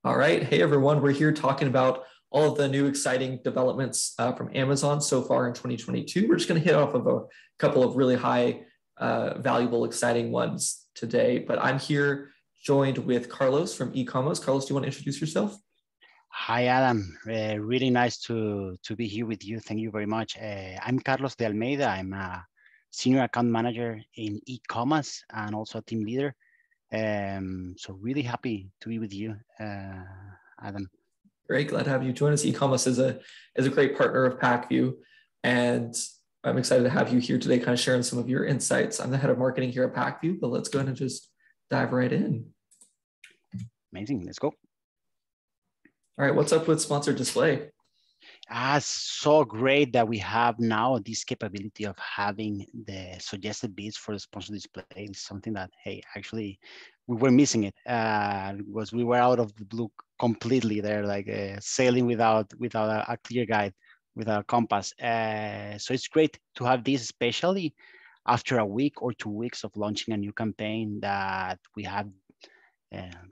All right. Hey, everyone. We're here talking about all of the new exciting developments from Amazon so far in 2022. We're just going to hit off of a couple of really high, valuable, exciting ones today. But I'm here joined with Carlos from e-commerce. Carlos, do you want to introduce yourself? Hi, Adam. Really nice to be here with you. Thank you very much. I'm Carlos de Almeida. I'm a senior account manager in e-commerce and also a team leader. So really happy to be with you, Adam. Great. Glad to have you join us. E-commerce is a great partner of PackView. And I'm excited to have you here today, kind of sharing some of your insights. I'm the head of marketing here at PackView, but let's go ahead and just dive right in. Amazing. Let's go. All right, what's up with sponsored display? So great that we have now this capability of having the suggested bids for the sponsored display. It's something that, hey, actually, we were missing it. Was we were out of the blue completely there, like sailing without a clear guide, without a compass. So it's great to have this, especially after a week or 2 weeks of launching a new campaign, that we have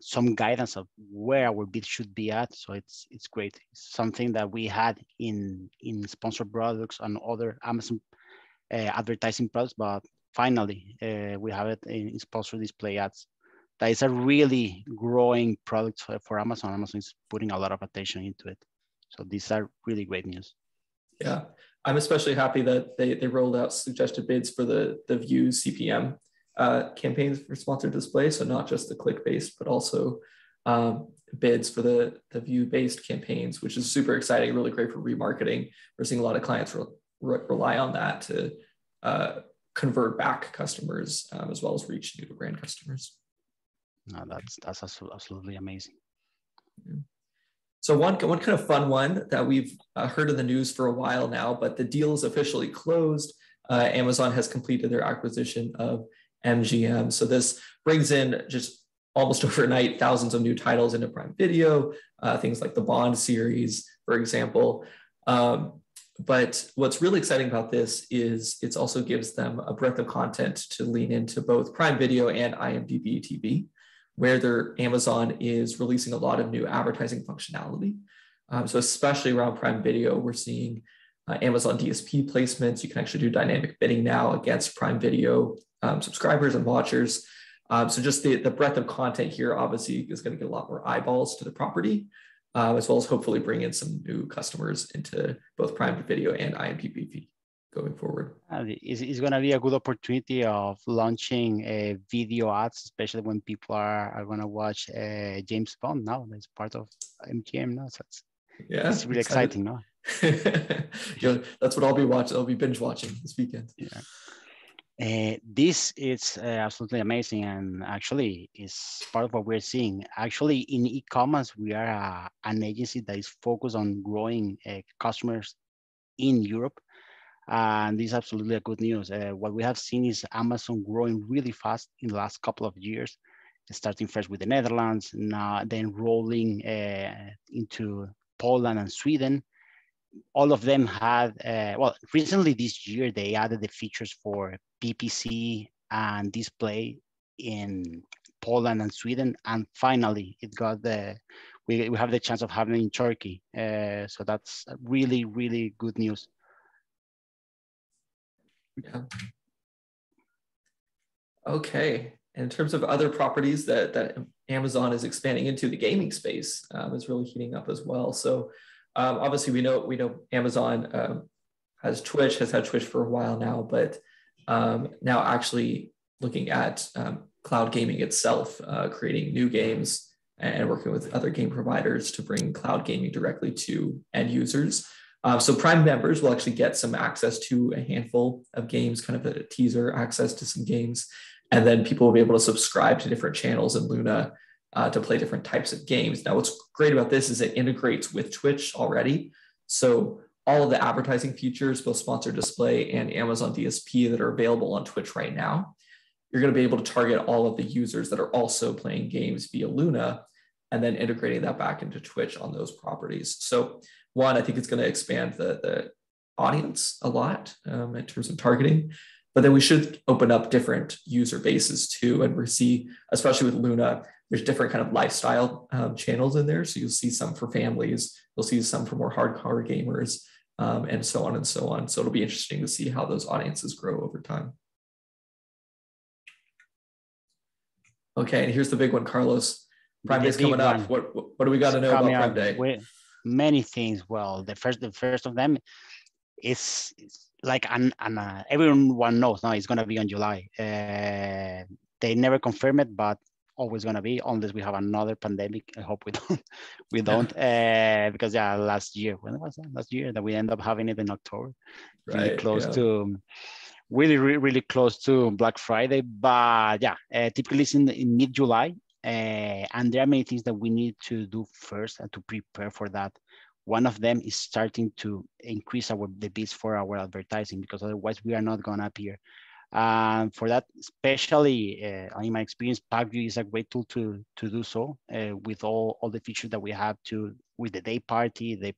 some guidance of where our bid should be at. So it's great. It's something that we had in sponsored products and other Amazon advertising products, but finally we have it in sponsored display ads. That is a really growing product for Amazon. Amazon is putting a lot of attention into it. So these are really great news. Yeah, I'm especially happy that they rolled out suggested bids for the views CPM campaigns for sponsored display. So not just the click-based, but also bids for the view-based campaigns, which is super exciting, really great for remarketing. We're seeing a lot of clients rely on that to convert back customers as well as reach new to brand customers. No, that's absolutely amazing. Yeah. So one kind of fun one that we've heard in the news for a while now, but the deal is officially closed. Amazon has completed their acquisition of MGM. So this brings in just almost overnight thousands of new titles into Prime Video, things like the Bond series, for example. But what's really exciting about this is it also gives them a breadth of content to lean into both Prime Video and IMDb TV, where Amazon is releasing a lot of new advertising functionality. So especially around Prime Video, we're seeing Amazon DSP placements. You can actually do dynamic bidding now against Prime Video subscribers and watchers. So just the breadth of content here obviously is going to get a lot more eyeballs to the property, as well as hopefully bring in some new customers into both Prime Video and IMDb going forward. It's going to be a good opportunity of launching video ads, especially when people are going to watch James Bond now. That's part of MGM now. So it's really exciting, no? Yeah, that's what I'll be watching. I'll be binge watching this weekend. Yeah. This is absolutely amazing, and actually is part of what we're seeing. Actually, in e-commerce, we are an agency that is focused on growing customers in Europe, and this is absolutely a good news. What we have seen is Amazon growing really fast in the last couple of years, starting first with the Netherlands, now then rolling into Poland and Sweden. All of them had, well, recently this year, they added the features for PPC and display in Poland and Sweden. And finally, it got we have the chance of having it in Turkey. So that's really, really good news. Yeah. Okay. In terms of other properties that Amazon is expanding into, the gaming space is really heating up as well. So obviously, we know Amazon has had Twitch for a while now, but now actually looking at cloud gaming itself, creating new games and working with other game providers to bring cloud gaming directly to end users. So Prime members will actually get some access to a handful of games, kind of a teaser access to some games, and then people will be able to subscribe to different channels in Luna to play different types of games. Now, what's great about this is it integrates with Twitch already. So all of the advertising features, both sponsored display and Amazon DSP that are available on Twitch right now, you're going to be able to target all of the users that are also playing games via Luna and then integrating that back into Twitch on those properties. So one, I think it's going to expand the audience a lot in terms of targeting. But then we should open up different user bases too. And we see, especially with Luna, there's different kind of lifestyle channels in there. So you'll see some for families, you'll see some for more hardcore gamers, and so on and so on. So it'll be interesting to see how those audiences grow over time. Okay, and here's the big one, Carlos. Prime Day is coming up. What do we got to know about Prime Day? Many things. Well, the first of them is like everyone knows now it's gonna be on July. They never confirm it, but always gonna be unless we have another pandemic. I hope we don't. Because last year, when was that? Last year that we end up having it in October, really close to. Really close to Black Friday, but typically it's in mid-July, and there are many things that we need to do first and to prepare for that. One of them is starting to increase the bids for our advertising, because otherwise we are not gonna appear. For that, especially in my experience, PackView is a great tool to do so with all the features that we have with the day party,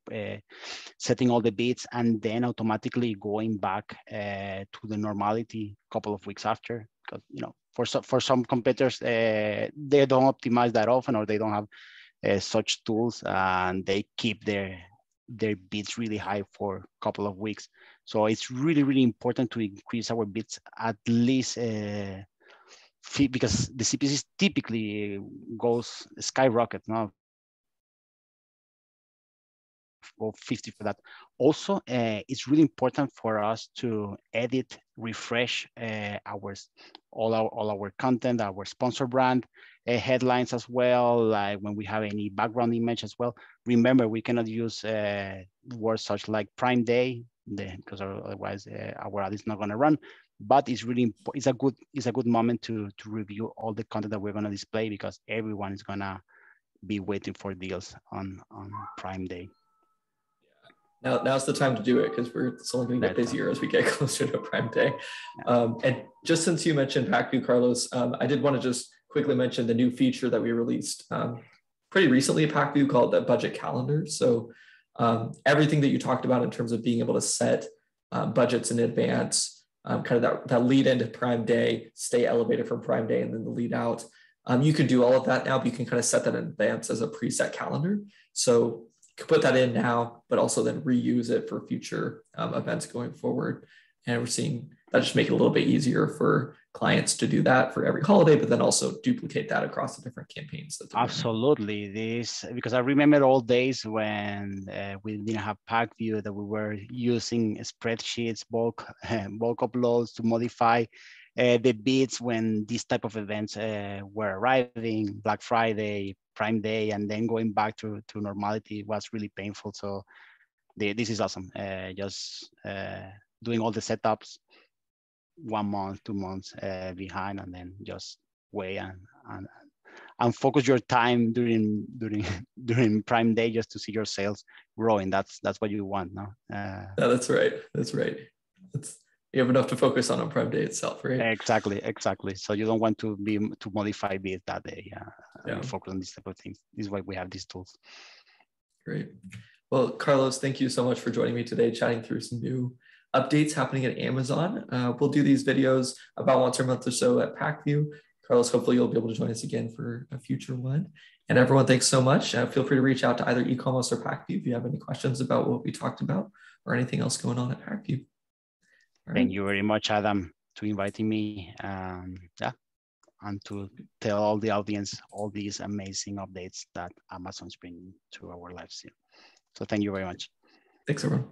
setting all the bids, and then automatically going back to the normality a couple of weeks after. Because for some competitors, they don't optimize that often, or they don't have such tools, and they keep their bids really high for a couple of weeks. So it's really important to increase our bids at least because the CPCs typically goes skyrocket now. Go 50 for that. Also, it's really important for us to edit, refresh all our content, our sponsor brand headlines as well. Like when we have any background image as well. Remember, we cannot use words such like Prime Day, because otherwise our ad is not going to run. But it's a good moment to review all the content that we're going to display, because everyone is going to be waiting for deals on Prime Day. Now's the time to do it, because it's only going to get busier as we get closer to Prime Day. And just since you mentioned PackView, Carlos, I did want to just quickly mention the new feature that we released pretty recently at PackView called the Budget Calendar. So everything that you talked about in terms of being able to set budgets in advance, kind of that lead into Prime Day, stay elevated from Prime Day, and then the lead out. You can do all of that now, but you can kind of set that in advance as a preset calendar. So you can put that in now, but also then reuse it for future events going forward. And we're seeing that just make it a little bit easier for clients to do that for every holiday, but then also duplicate that across the different campaigns. Absolutely. Because I remember old days when we didn't have PackView, that we were using spreadsheets, bulk uploads to modify the bids when these type of events were arriving, Black Friday, Prime Day, and then going back to normality was really painful. So this is awesome. Just doing all the setups 1 month, 2 months behind, and then just wait and focus your time during Prime Day just to see your sales growing. That's what you want now. Yeah, that's right. You have enough to focus on Prime Day itself, right? Exactly. So you don't want to modify bids that day. Focus on these type of things. This is why we have these tools. Great. Well, Carlos, thank you so much for joining me today, chatting through some new updates happening at Amazon. We'll do these videos about once a month or so at PackView. Carlos, hopefully you'll be able to join us again for a future one. And everyone, thanks so much. Feel free to reach out to either eCommerce or PackView if you have any questions about what we talked about or anything else going on at PackView. Thank you very much, Adam, to inviting me. And to tell all the audience all these amazing updates that Amazon's bringing to our lives here. So thank you very much. Thanks, everyone.